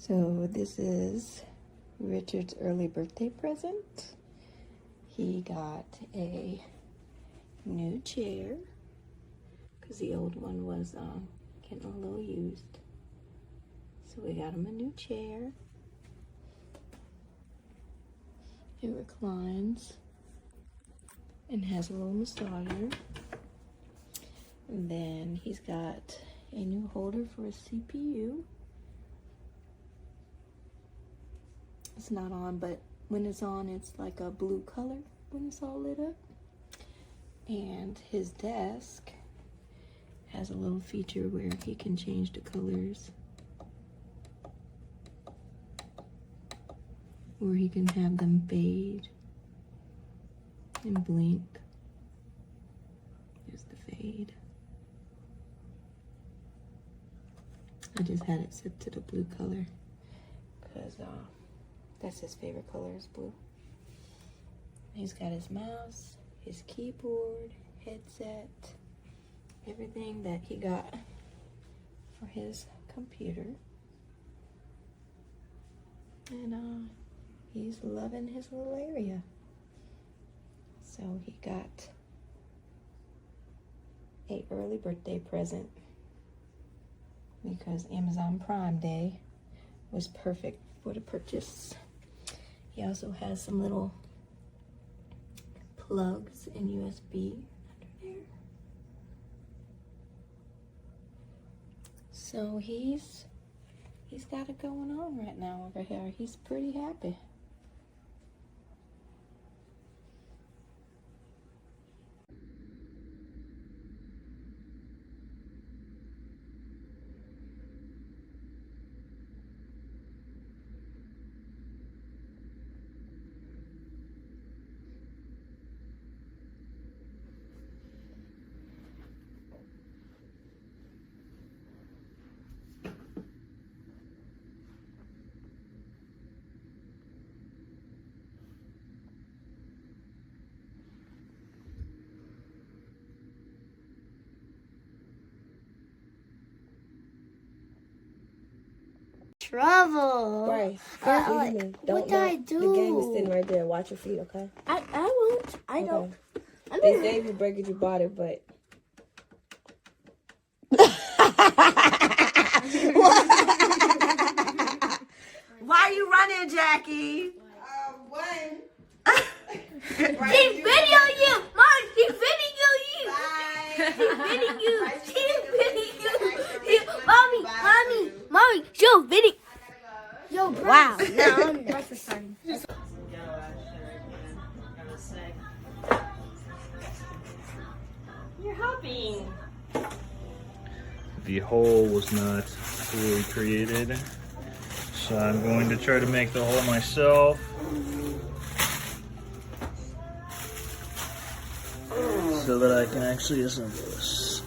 So this is Richard's early birthday present. He got a new chair because the old one was getting a little used. So we got him a new chair. It reclines and has a little massager. And then he's got a new holder for his CPU. It's not on, but when it's on, it's like a blue color when it's all lit up. And his desk has a little feature where he can change the colors, or he can have them fade and blink. There's the fade. I just had it set to the blue color because that's his favorite color, is blue. He's got his mouse, his keyboard, headset, everything that he got for his computer. And he's loving his little area. So he got an early birthday present because Amazon Prime Day was perfect for the purchase. He also has some little plugs and USB under there. So he's got it going on right now over here. He's pretty happy. Trouble. Right. What do you mean? What did I do? The game is sitting right there. Watch your feet, okay? I won't. I don't. I They mean, gave you break it, you bought it, but Why are you running, Jackie? she's video you. Mom, she's video you. She's video you. She's video you. Mommy, show video. Yo, bro. Wow. Now I'm breakfast time. You're helping. The hole was not fully created, so I'm going to try to make the hole myself. So that I can actually assemble this.